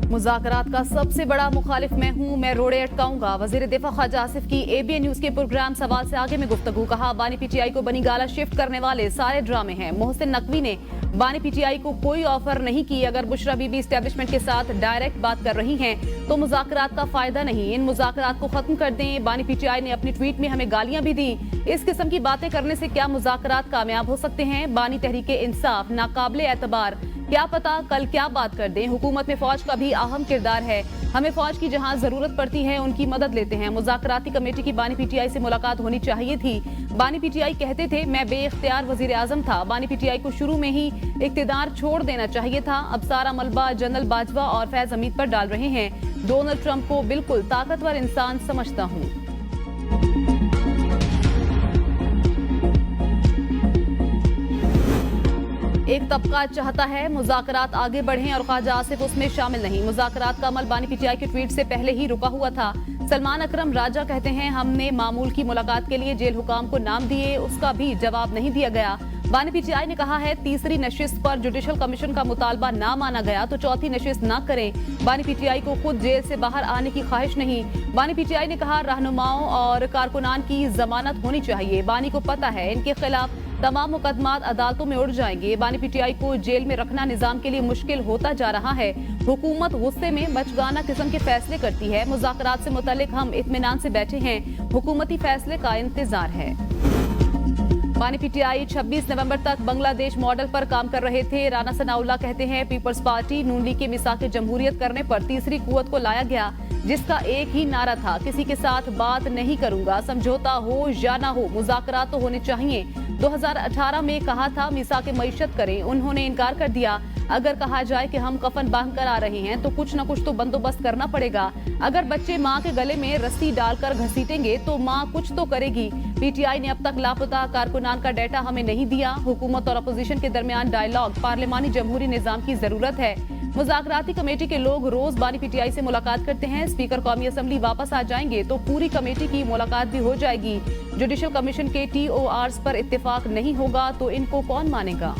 मुज़ाकरात का सबसे बड़ा मुखालिफ मैं हूँ, मैं रोड़े अटकाऊंगा। वजीर दिफा ख्वाजा आसिफ की ABN न्यूज के प्रोग्राम सवाल से आगे में गुफ्तगू। कहा, बानी PTI को बनी गाला शिफ्ट करने वाले सारे ड्रामे हैं। मोहसिन नकवी ने बानी PTI को कोई ऑफर नहीं की। अगर बुशरा बीबी एस्टेब्लिशमेंट के साथ डायरेक्ट बात कर रही हैं तो मुज़ाकरात का फायदा नहीं। इन मुज़ाकरात को खत्म कर दें। बानी PTI ने अपनी ट्वीट में हमें गालियां भी दी। इस किस्म की बातें करने से क्या मुज़ाकरात कामयाब हो सकते हैं? बानी तहरीके इंसाफ नाकाबिले एतबार, क्या पता कल क्या बात कर दें। हुकूमत में फौज का भी अहम किरदार है। हमें फौज की जहां जरूरत पड़ती है उनकी मदद लेते हैं। मुज़ाकराती कमेटी की बानी PTI से मुलाकात होनी चाहिए थी। बानी PTI कहते थे मैं बेइख्तियार वजीर आजम था। बानी PTI को शुरू में ही इख्तिदार छोड़ देना चाहिए था। अब सारा मलबा जनरल बाजवा और फैज हमीद पर डाल रहे हैं। डोनाल्ड ट्रंप को बिल्कुल ताकतवर इंसान समझता हूँ। एक तबका चाहता है मुज़ाकरात आगे बढ़ें और ख्वाजा आसिफ उसमें शामिल नहीं। मुज़ाकरात का अमल बानी PTI के ट्वीट से पहले ही रुका हुआ था। सलमान अकरम राजा कहते हैं हमने मामूल की मुलाकात के लिए जेल हुकाम को नाम दिए, उसका भी जवाब नहीं दिया गया। बानी PTI ने कहा है तीसरी नशिस्त पर जुडिशल कमीशन का मुतालबा ना माना गया तो चौथी नशिस्त ना करें। बानी PTI को खुद जेल से बाहर आने की ख्वाहिश नहीं। बानी PTI ने कहा रहनुमाओं और कारकुनान की जमानत होनी चाहिए। बानी को पता है इनके खिलाफ तमाम मुकदमात अदालतों में उड़ जाएंगे। बानी PTI को जेल में रखना निजाम के लिए मुश्किल होता जा रहा है। हुकूमत गुस्से में बचगाना किस्म के फैसले करती है। मुज़ाकरात से मुतल्लिक हम इत्मीनान से बैठे हैं। हुकूमती फैसले का इंतजार है। बानी PTI 26 नवंबर तक बांग्लादेश मॉडल पर काम कर रहे थे। राना सनाउल्लाह कहते हैं पीपल्स पार्टी नून लीग के मिसाके जमहूरियत करने पर तीसरी कुव्वत को लाया गया, जिसका एक ही नारा था किसी के साथ बात नहीं करूंगा। समझौता हो या ना हो मुज़ाकरात तो होने चाहिए। 2018 में कहा था मिसाके मईशत करें, उन्होंने इनकार कर दिया। अगर कहा जाए कि हम कफन बांध कर आ रहे हैं तो कुछ न कुछ तो बंदोबस्त करना पड़ेगा। अगर बच्चे माँ के गले में रस्सी डालकर घसीटेंगे तो माँ कुछ तो करेगी। PTI ने अब तक लापता कारकुनान का डेटा हमें नहीं दिया। हुकूमत और अपोजिशन के दरमियान डायलॉग पार्लिमानी जमहूरी निजाम की जरूरत है। मुज़ाकराती कमेटी के लोग रोज बानी PTI से मुलाकात करते हैं। स्पीकर कौमी असम्बली वापस आ जाएंगे तो पूरी कमेटी की मुलाकात भी हो जाएगी। जुडिशल कमीशन के TORs पर इत्तेफाक नहीं होगा तो इनको कौन मानेगा?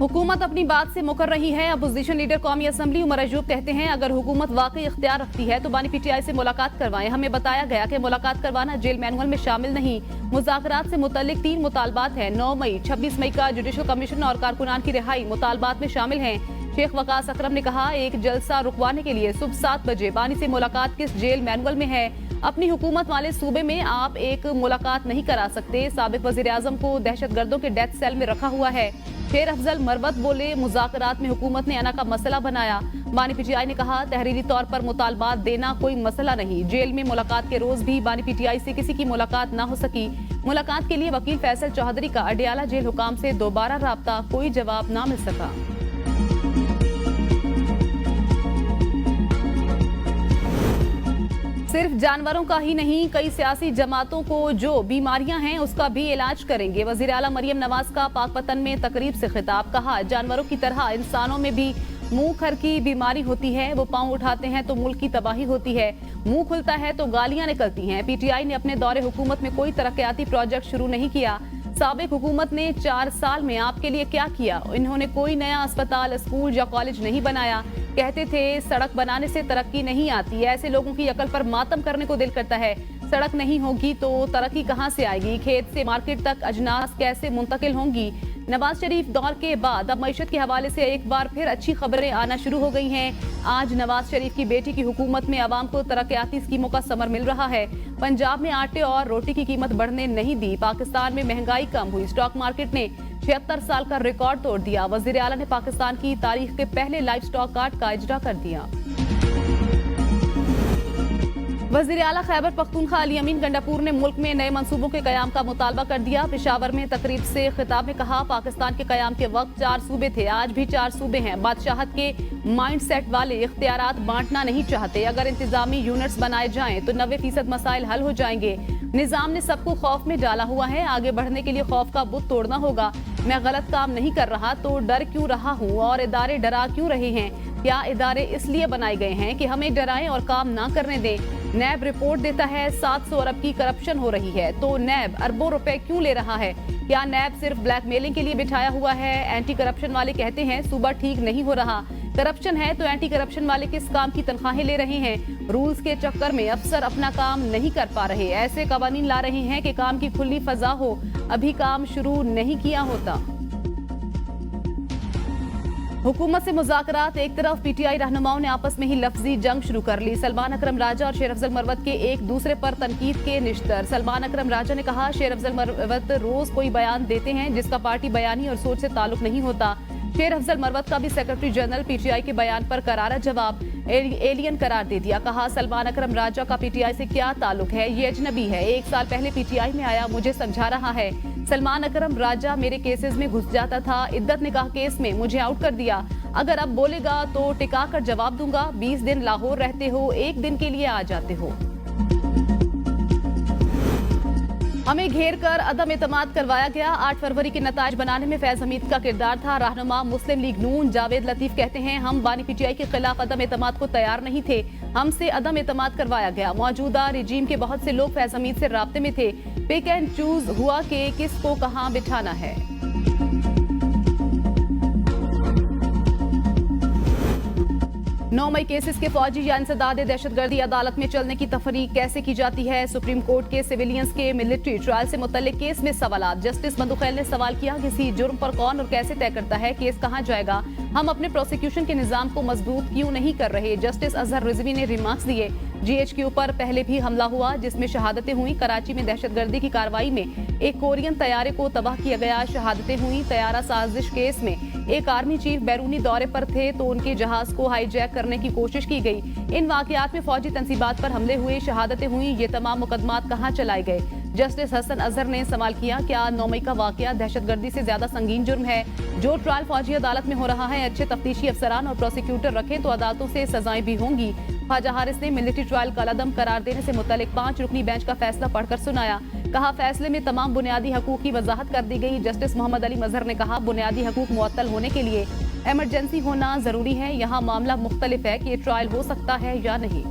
हुकूमत अपनी बात से मुकर रही है। अपोजिशन लीडर कौमी असम्बली उमर अयूब कहते हैं अगर हुकूमत वाकई इख्तियार रखती है तो बानी PTI से मुलाकात करवाएं। हमें बताया गया कि मुलाकात करवाना जेल मैनुअल में शामिल नहीं। मुज़ाकरात से मुतल्लिक 3 मुतालबात हैं। 9 मई 26 मई का जुडिशल कमीशन और कारकुनान की रिहाई मुतालबात में शामिल हैं। शेख वकास अकरम ने कहा एक जलसा रुकवाने के लिए सुबह 7 बजे बानी से मुलाकात किस जेल मैनुअल में है? अपनी हुकूमत वाले सूबे में आप एक मुलाकात नहीं करा सकते। साबिक वजीर आजम को दहशतगर्दों के डेथ सेल में रखा हुआ है। शेर अफजल मरवत बोले मुज़ाकरात में हुकूमत ने अना का मसला बनाया। बानी PTI ने कहा तहरीरी तौर पर मुतालबात देना कोई मसला नहीं। जेल में मुलाकात के रोज भी बानी PTI से किसी की मुलाकात ना हो सकी। मुलाकात के लिए वकील फैसल चौधरी का अडियाला जेल हुकाम से दोबारा राब्ता, कोई जवाब ना मिल सका। सिर्फ जानवरों का ही नहीं कई सियासी जमातों को जो बीमारियां हैं उसका भी इलाज करेंगे। वजीर आला मरियम नवाज का पाकपतन में तकरीब से खिताब। कहा जानवरों की तरह इंसानों में भी मुंह खर की बीमारी होती है। वो पांव उठाते हैं तो मुल्क की तबाही होती है, मुंह खुलता है तो गालियां निकलती हैं। PTI ने अपने दौरे हुकूमत में कोई तरक्याती प्रोजेक्ट शुरू नहीं किया। साबिक हुकूमत ने 4 साल में आपके लिए क्या किया? इन्होंने कोई नया अस्पताल, स्कूल या कॉलेज नहीं बनाया। कहते थे सड़क बनाने से तरक्की नहीं आती। ऐसे लोगों की अकल पर मातम करने को दिल करता है। सड़क नहीं होगी तो तरक्की कहां से आएगी? खेत से मार्केट तक अजनास कैसे मुंतकिल होंगी? नवाज शरीफ दौर के बाद अब मईशत के हवाले से एक बार फिर अच्छी खबरें आना शुरू हो गई हैं। आज नवाज शरीफ की बेटी की हुकूमत में आवाम को तरक्याती स्कीमों का समर मिल रहा है। पंजाब में आटे और रोटी की कीमत बढ़ने नहीं दी। पाकिस्तान में महंगाई कम हुई। स्टॉक मार्केट ने 76 साल का रिकॉर्ड तोड़ दिया। वजीर आला ने पाकिस्तान की तारीख के पहले लाइफ स्टॉक कार्ड का इजरा कर दिया। वजीर आला खैबर पख्तूनख्वा अली अमीन गंडापुर ने मुल्क में नए मंसूबों के कयाम का मुतालबा कर दिया। पेशावर में तकरीब से खिताब में कहा पाकिस्तान के कयाम के वक्त 4 सूबे थे, आज भी 4 सूबे हैं। बादशाहत के माइंड सेट वाले इख्तियारात बांटना नहीं चाहते। अगर इंतजामी यूनिट्स बनाए जाएं तो 90% मसाइल हल हो जाएंगे। निजाम ने सबको खौफ में डाला हुआ है। आगे बढ़ने के लिए खौफ का बुत तोड़ना होगा। मैं गलत काम नहीं कर रहा तो डर क्यों रहा हूँ और इदारे डरा क्यों रहे हैं? क्या इदारे इसलिए बनाए गए हैं कि हमें डराएं और काम ना करने दें? नैब रिपोर्ट देता है 700 अरब की करप्शन हो रही है, तो नैब अरबों रुपए क्यों ले रहा है? क्या नैब सिर्फ ब्लैकमेलिंग के लिए बिठाया हुआ है? एंटी करप्शन वाले कहते हैं सूबा ठीक नहीं हो रहा, करप्शन है तो एंटी करप्शन वाले किस काम की तनख्वाहें ले रहे हैं? रूल्स के चक्कर में अफसर अपना काम नहीं कर पा रहे, ऐसे कवानीन ला रहे हैं कि काम की खुली फजा हो, अभी काम शुरू नहीं किया होता। हुकूमत से मुज़ाकरात, एक तरफ पीटीआई रहनुमाओं ने आपस में ही लफ्जी जंग शुरू कर ली। सलमान अकरम राजा और शेर अफजल मरवत के एक दूसरे पर तनकीद के निश्तर। सलमान अकरम राजा ने कहा शेर अफजल मरवत रोज कोई बयान देते हैं जिसका पार्टी बयानी और सोच से ताल्लुक नहीं होता। शेर अफजल मरवत का भी सेक्रेटरी जनरल पीटीआई के बयान पर करारा जवाब, एलियन करार दे दिया। कहा सलमान अकरम राजा का पीटीआई से क्या ताल्लुक है, ये अजनबी है, 1 साल पहले पीटीआई में आया, मुझे समझा रहा है। सलमान अकरम राजा मेरे केसेस में घुस जाता था, इद्दत ने कहा केस में मुझे आउट कर दिया, अगर अब बोलेगा तो टिका कर जवाब दूंगा। 20 दिन लाहौर रहते हो, 1 दिन के लिए आ जाते हो। हमें घेर कर अदम एतमाद करवाया गया, 8 फरवरी के नताज बनाने में फैज हमीद का किरदार था। रहनुमा मुस्लिम लीग नून जावेद लतीफ कहते हैं हम बानी पीटीआई के खिलाफ अदम एतमाद को तैयार नहीं थे, हमसे अदम एतमाद करवाया गया। मौजूदा रिजीम के बहुत से लोग फैज हमीद से राब्ते में थे, पिक एंड चूज हुआ कि किसको कहां बिठाना है। 9 मई केसेस के फौजी या इंसदाद दहशतगर्दी अदालत में चलने की तफरीक कैसे की जाती है? सुप्रीम कोर्ट के सिविलियंस के मिलिट्री ट्रायल से मुतल्लिक केस में सवालात। जस्टिस मधुखैल ने सवाल किया किसी जुर्म पर कौन और कैसे तय करता है केस कहां जाएगा? हम अपने प्रोसिक्यूशन के निजाम को मजबूत क्यों नहीं कर रहे? जस्टिस अजहर रिजवी ने रिमार्क्स दिए जीएचक्यू पर पहले भी हमला हुआ जिसमें शहादतें हुई। कराची में दहशतगर्दी की कार्रवाई में एक कोरियन तैयारे को तबाह किया गया, शहादतें हुई। तैयारा साजिश केस में एक आर्मी चीफ बैरूनी दौरे पर थे तो उनके जहाज को हाईजैक करने की कोशिश की गई। इन वाकयात में फौजी तंसीबात पर हमले हुए, शहादतें हुई। ये तमाम मुकदमात कहां चलाए गए? जस्टिस हसन अजहर ने सवाल किया क्या 9 मई का वाकया दहशतगर्दी से ज्यादा संगीन जुर्म है? जो ट्रायल फौजी अदालत में हो रहा है, अच्छे तफ्तीशी अफसरान और प्रोसिक्यूटर रखें तो अदालतों से सजाएं भी होंगी। ख्वाजा हारिस ने मिलिट्री ट्रायल कलअदम करार देने से मुतल्लिक 5 रुकनी बेंच का फैसला पढ़कर सुनाया। कहा फैसले में तमाम बुनियादी हकूक की वजाहत कर दी गई। जस्टिस मोहम्मद अली मजहर ने कहा बुनियादी हकूक मुअत्तल होने के लिए इमरजेंसी होना जरूरी है। यहाँ मामला मुख्तलिफ है कि ट्रायल हो सकता है या नहीं।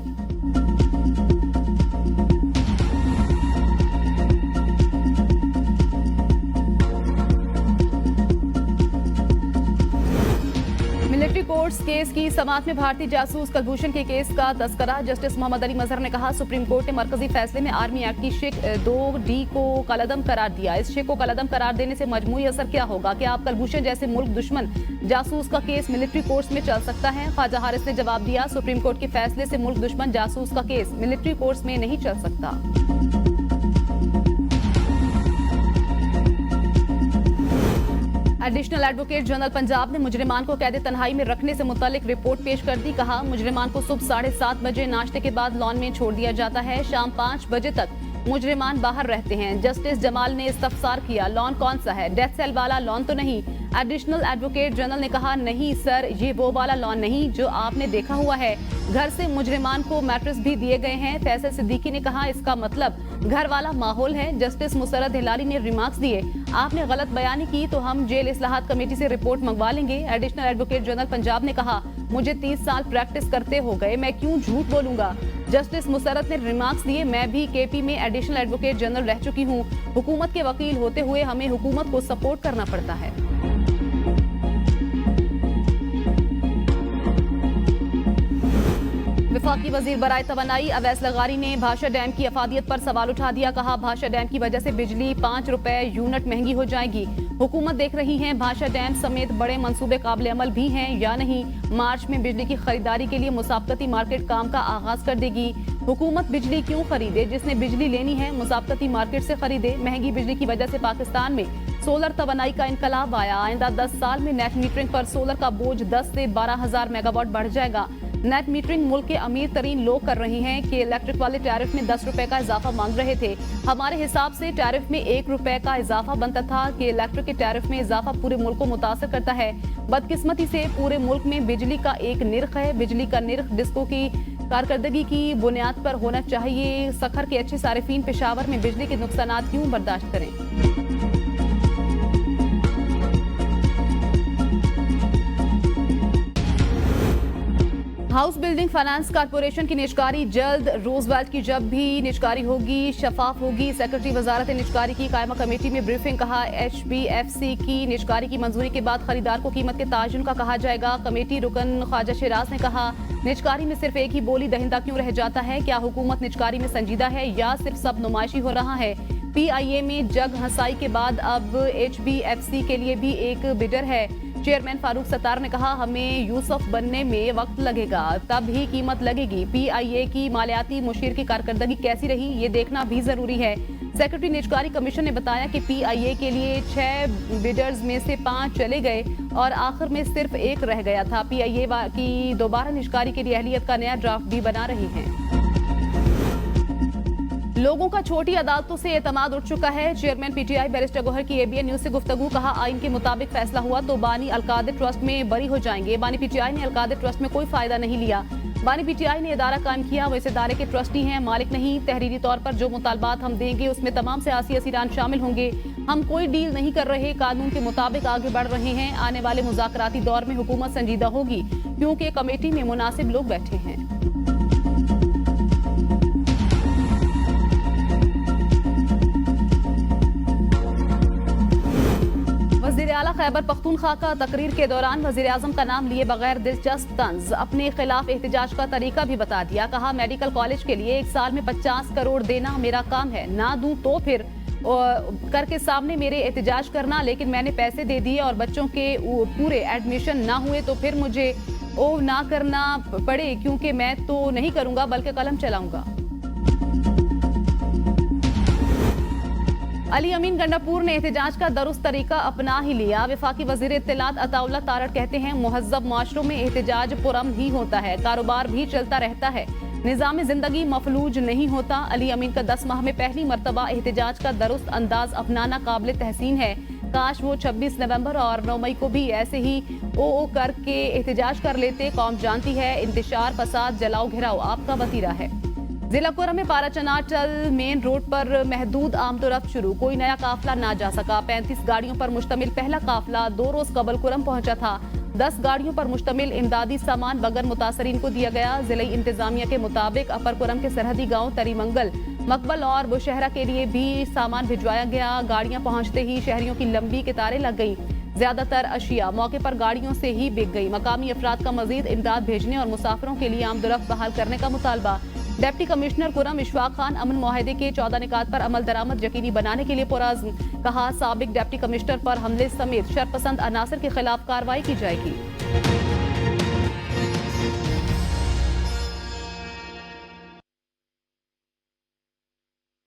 मिलिट्री कोर्ट्स केस की समाअत में भारतीय जासूस कुलभूषण के केस का तस्करा। जस्टिस मोहम्मद अली मजहर ने कहा सुप्रीम कोर्ट ने मरकजी फैसले में आर्मी एक्ट की शिक 2D को कलअदम करार दिया। इस शिक को कलअदम करार देने से मजमूई असर क्या होगा? क्या आप कुलभूषण जैसे मुल्क दुश्मन जासूस का केस मिलिट्री कोर्ट्स में चल सकता है? ख्वाजा हारिस ने जवाब दिया सुप्रीम कोर्ट के फैसले से मुल्क दुश्मन जासूस का केस मिलिट्री कोर्ट्स में नहीं चल सकता। एडिशनल एडवोकेट जनरल पंजाब ने मुजरिमान को कैद तन्हाई में रखने से मुतालिक रिपोर्ट पेश कर दी। कहा मुजरिमान को सुबह 7:30 बजे नाश्ते के बाद लॉन में छोड़ दिया जाता है, शाम 5 बजे तक मुजरिमान बाहर रहते हैं। जस्टिस जमाल ने इस्तफसार किया लॉन कौन सा है, डेथ सेल वाला लॉन तो नहीं? एडिशनल एडवोकेट जनरल ने कहा नहीं सर, ये वो वाला लॉन नहीं जो आपने देखा हुआ है। घर से मुजरिमान को मैट्रेस भी दिए गए हैं। फैसल सिद्दीकी ने कहा इसका मतलब घर वाला माहौल है। जस्टिस मुसरत हिलाली ने रिमार्क्स दिए आपने गलत बयानी की तो हम जेल इस्लाहात कमेटी से रिपोर्ट मंगवा लेंगे। एडिशनल एडवोकेट जनरल पंजाब ने कहा मुझे 30 साल प्रैक्टिस करते हो गए, मैं क्यों झूठ बोलूंगा। जस्टिस मुसरत ने रिमार्क्स दिए मैं भी केपी में एडिशनल एडवोकेट जनरल रह चुकी हूँ, हुकूमत के वकील होते हुए हमें हुकूमत को सपोर्ट करना पड़ता है। वफाकी वजीर बराए तवानाई अवैस लगारी ने भाषा डैम की अफादियत पर सवाल उठा दिया। कहा भाषा डैम की वजह से बिजली 5 रुपए यूनिट महंगी हो जाएगी। हुकूमत देख रही है भाषा डैम समेत बड़े मंसूबे काबिल अमल भी हैं या नहीं। मार्च में बिजली की खरीदारी के लिए मुसाबकती मार्केट काम का आगाज कर देगी। हुकूमत बिजली क्यों खरीदे, जिसने बिजली लेनी है मुसाबकती मार्केट से खरीदे। महंगी बिजली की वजह से पाकिस्तान में सोलर तवानाई का इनकलाब आया। आइंदा 10 साल में नेट मीटरिंग पर सोलर का बोझ 10 से 12,000 मेगावाट बढ़ जाएगा। नेट मीटरिंग मुल्क के अमीर तरीन लोग कर रहे हैं कि इलेक्ट्रिक वाले टैरिफ में 10 रुपए का इजाफा मांग रहे थे। हमारे हिसाब से टैरिफ में 1 रुपए का इजाफा बनता था कि इलेक्ट्रिक के टैरिफ में इजाफा पूरे मुल्क को मुतासर करता है। बदकिस्मती से पूरे मुल्क में बिजली का एक निर्ख है। बिजली का निर्ख डिस्को की कारकर्दगी की बुनियाद पर होना चाहिए। सखर के अच्छे सारिफीन पेशावर में बिजली के नुकसानात क्यों बर्दाश्त करें। हाउस बिल्डिंग फाइनेंस कॉर्पोरेशन की निजकारी जल्द। रोजवेल्ट की जब भी निजकारी होगी शफाफ होगी। सेक्रेटरी वजारत निजकारी की कायमा कमेटी में ब्रीफिंग। कहा HBFC की निजकारी की मंजूरी के बाद खरीदार को कीमत के ताजुन का कहा जाएगा। कमेटी रुकन ख्वाजा शिराज ने कहा निजकारी में सिर्फ एक ही बोली दहिंदा क्यों रह जाता है। क्या हुकूमत निजकारी में संजीदा है या सिर्फ सब नुमाइशी हो रहा है। PIA में जग हंसाई के बाद अब HBFC के लिए भी एक बिडर है। चेयरमैन फारूक सत्तार ने कहा हमें यूसुफ बनने में वक्त लगेगा तब ही कीमत लगेगी। PIA की मालियाती मुशीर की कारकर्दगी कैसी रही ये देखना भी जरूरी है। सेक्रेटरी निजकारी कमीशन ने बताया कि PIA के लिए 6 बिडर्स में से 5 चले गए और आखिर में सिर्फ एक रह गया था। PIA की दोबारा निजकारी के लिए अहलियत का नया ड्राफ्ट भी बना रही है। लोगों का छोटी अदालतों से एतमाद उठ चुका है। चेयरमैन PTI बैरिस्टर गौहर की ABN न्यूज से गुफ्तगू। कहा आइन के मुताबिक फैसला हुआ तो बानी अलकादिर ट्रस्ट में बरी हो जाएंगे। बानी PTI ने अलकादिर ट्रस्ट में कोई फायदा नहीं लिया। बानी PTI ने इदारा कायम किया, वो इस इदारे के ट्रस्टी हैं, मालिक नहीं। तहरीरी तौर पर जो मुतालबात हम देंगे उसमें तमाम सियासी असीरान शामिल होंगे। हम कोई डील नहीं कर रहे, कानून के मुताबिक आगे बढ़ रहे हैं। आने वाले मुज़ाकराती दौर में हुकूमत संजीदा होगी क्योंकि कमेटी में मुनासिब लोग बैठे हैं। वज़ीर आला खैबर पख्तूनख्वा का तकरीर के दौरान वज़ीर आज़म का नाम लिए बगैर दिलचस्प तंज। अपने खिलाफ एहतजाज का तरीका भी बता दिया। कहा मेडिकल कॉलेज के लिए 1 साल में 50 करोड़ देना मेरा काम है, ना दूं तो फिर करके सामने मेरे एहतजाज करना। लेकिन मैंने पैसे दे दिए और बच्चों के पूरे एडमिशन ना हुए तो फिर मुझे ना करना पड़े क्योंकि मैं तो नहीं करूंगा बल्कि कलम चलाऊंगा। अली अमीन गंडापुर ने एहतजाज का दुरुस्त तरीका अपना ही लिया। वफाकी वजीर इत्तलात अताउल्लाह तारड़ कहते हैं मुहज़्ज़ब माशरों में एहतजाज पुरअमन ही होता है, कारोबार भी चलता रहता है, निज़ाम जिंदगी मफलूज नहीं होता। अली अमीन का 10 माह में पहली मरतबा एहतजाज का दुरुस्त अंदाज अपनाना काबिल तहसीन है। काश वो 26 नवंबर और 9 मई को भी ऐसे ही ओ करके एहतजाज कर लेते। कौम जानती है इंतशार फसाद जलाओ घिराओ आपका वतीरा है। जिला कोरम में पारा चनाटल मेन रोड पर महदूद आमदोरफ्त शुरू, कोई नया काफिला ना जा सका। 35 गाड़ियों पर मुश्तमिल पहला काफिला 2 रोज कबल कोरम पहुंचा था। 10 गाड़ियों पर मुश्तमिल इमदादी सामान बगैर मुतासरीन को दिया गया। जिला इंतजामिया के मुताबिक अपर कोरम के सरहदी गांव तरीमंगल, मकबल और बुशहरा के लिए भी सामान भिजवाया गया। गाड़ियां पहुंचते ही शहरियों की लंबी कतारें लग गई। ज्यादातर अशिया मौके पर गाड़ियों से ही बिक गई। मकामी अफराद का मजीद इमदाद भेजने और मुसाफिरों के लिए आमदोरफ्त बहाल करने का मुतालबा। डिप्टी कमिश्नर कुरम इशफाक खान अमन मुआहदे के 14 निकात पर अमल दरामद यकीनी बनाने के लिए पुरअज़्म। कहा साबिक डिप्टी कमिश्नर पर हमले समेत शरपसंद अनासर के खिलाफ कार्रवाई की जाएगी।